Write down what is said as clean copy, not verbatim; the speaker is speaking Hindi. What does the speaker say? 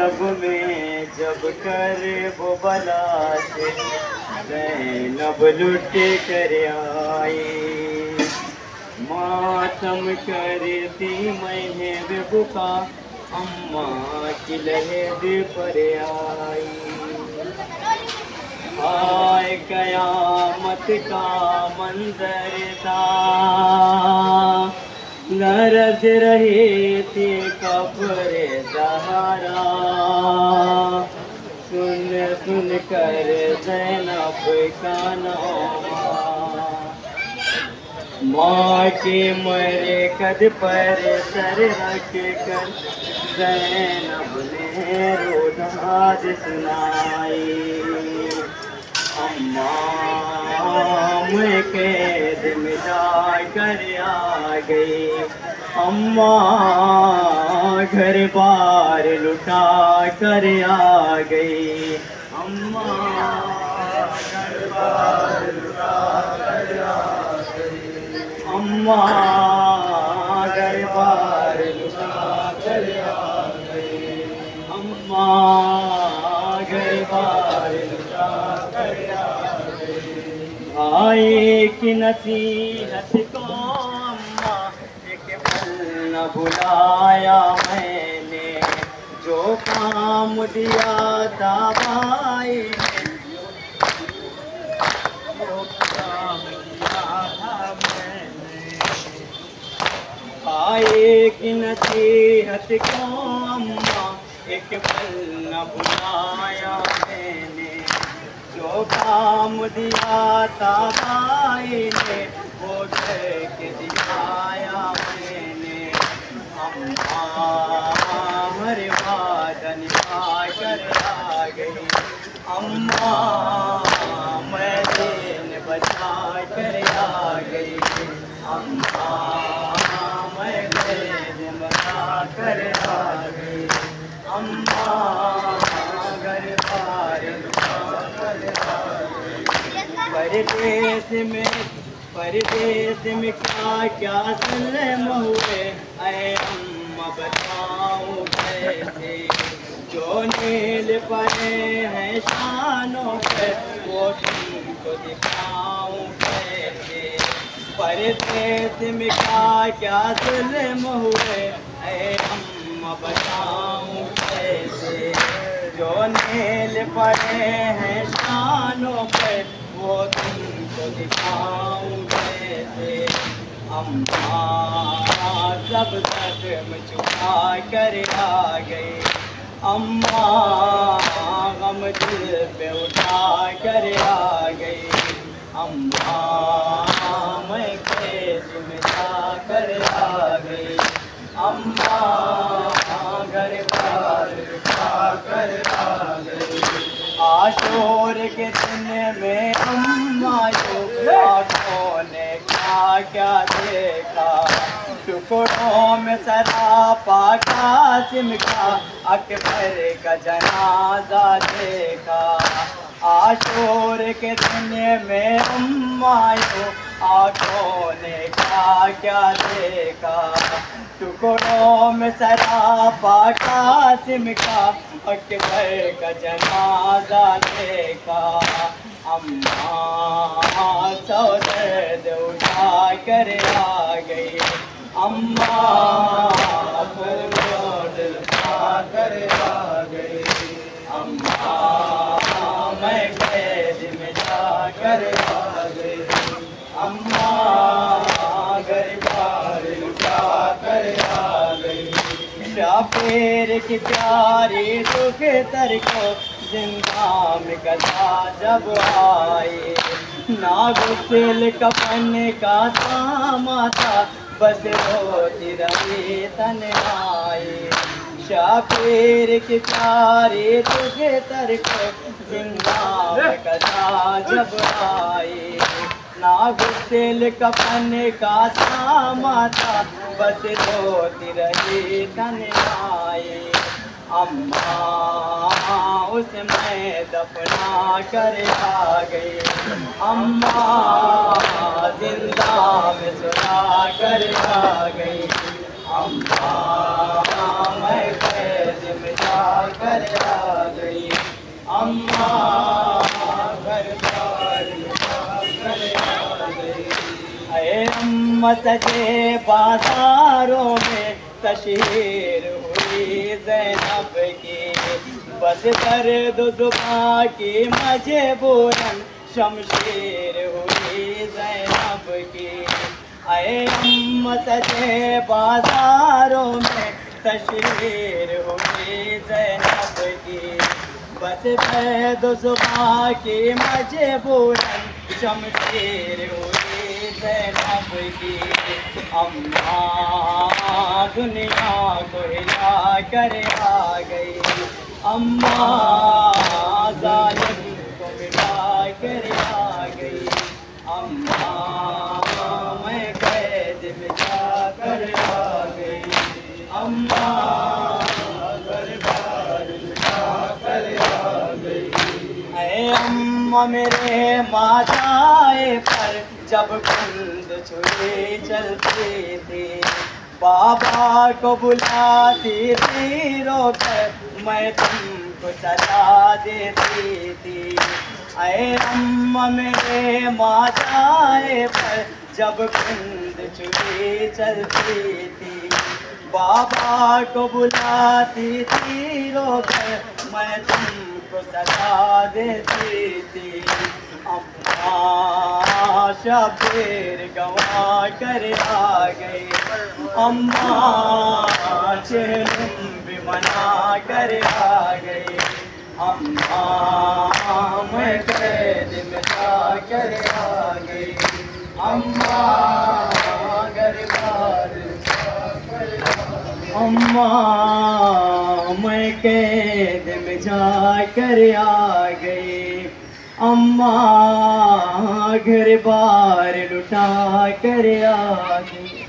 ज़ैनब में जब कर वो बला से ज़ैनब लुट कर आई। मातम करती महबूबा अम्मा की लहद पर आई। हाय कयामत का मंजर था, गरज रही थी कब्र ज़हरा। सुन सुन कर ज़ैनब का नौहा, माँ के मरे कद पर सर रख कर ज़ैनब ने रोदाद सुनाई। अम्मा मैं कैद में जाकर आ गई, अम्मा घर बार लुटा कर आ गई। अम्मा घर बार लुटा कर आ गई, अम्मा घर बार लुटा कर आ गई। अम्मा घर बार लुटा कर आ गई। भाई की नसीहत को अम्मा एक पल न भुलाया मैंने, जो काम दिया था भाई ने, जो काम दिया था मैंने। भाई की नसीहत को अम्मा एक पल न भुलाया मैंने, जो काम दिया था भाई ने वो करके दिखाया मैंने। अम्मा हमारे वादा निभा कर आ गई, अम्मा मैं दिन बचा कर आ गई। अम्मा मैं दिन बचा कर आ गई। अम्मा घर बार लुटा कर आ गई। परदेश में क्या क्या सलम हुए, ऐ अम्मा बताऊं कैसे। जो नील पड़े हैं शानों पे वो तुमको दिखाऊं कैसे। परदेश में क्या क्या सलम हुए, ऐ अम्मा बताऊं कैसे। जो नील पड़े हैं शानों पे वो तुमको दिखाऊं कैसे। अम्मा सब सदम चुका कर आ गई, अम्मा गम दिल पे उठा कर आ गई। अम्मा मैं कैद में जाकर आ गई, अम्मा घर बार लुटा कर आ गई। आशूर के दिन में अम्मा को आँखों ने क्या क्या देखा, टुकड़ों में सरापा कासिम का अकबर का जनाजा देखा। आशूर के दिन में अम्मा को आँखों ने क्या क्या देखा, टुकड़ों में सरापा कासिम का अकबर का जनाजा देखा। अम्मा सौ दर्द उठा कर आ गई, अम्मा पर उठा कर आ गई। अम्मा मैं कैद में जाकर आ गई, अम्मा घर बार लुटा कर आ गई। शाफिर की प्यारी दुख तर को जिंदा में कथा जब आई, ना गुस्ल कफन का सामा था बस रोती रही तन्हाई। शाफिर की प्यारी दुख तर को जिंदा में कथा जब आई, ना गुस्ल कफन का सामा था बस रोती रही तन्हाई। अम्मा उसे मैं दफना कर आ गई, अम्मा जिंदा में सुला कर आ गई। अम्मा मैं कैद में जाकर कर आ गई। अम्मा घर बार लुटा कर आ गई। अरे अम्मा सजे बाजारों में तशहीर हुई ज़ैनब की, बस दर्द जुबां की मजबूरन शमशीर हुई ज़ैनब की। अरे अम्मा सजे बाजारों में तशहीर हुई ज़ैनब की, बस दर्द जुबां की मजबूरन शमशीर हुई ज़ैनब की। अम्मा दुनिया को हिला कर आ गई। अम्मा ज़ालिम को मिटा कर आ गई। अम्मा मैं कैद में जा कर आ गई। अम्मा घर बार लुटा कर आ गई। अरे अम्मा मेरे माताए पर जब कुंद छुरी चलती थी, बाबा को बुलाती थी रोकर, मैं तुमको सजा देती थी। अरे अम्मा मेरे माताए पर जब कुंद छुरी चलती थी, बाबा को बुलाती थी रोकर, मैं तुमको सजा देती थी। अम्मा शबीर गवा कर आ गई। अम्मा चेहनुम भी मना कर आ गई। अम्मा मैं कैद में जा कर आ गई। अम्मा घर बार अम्मा मैं कैद में जा कर आ गई। अम्मा घर बार लुटा कर आ गई।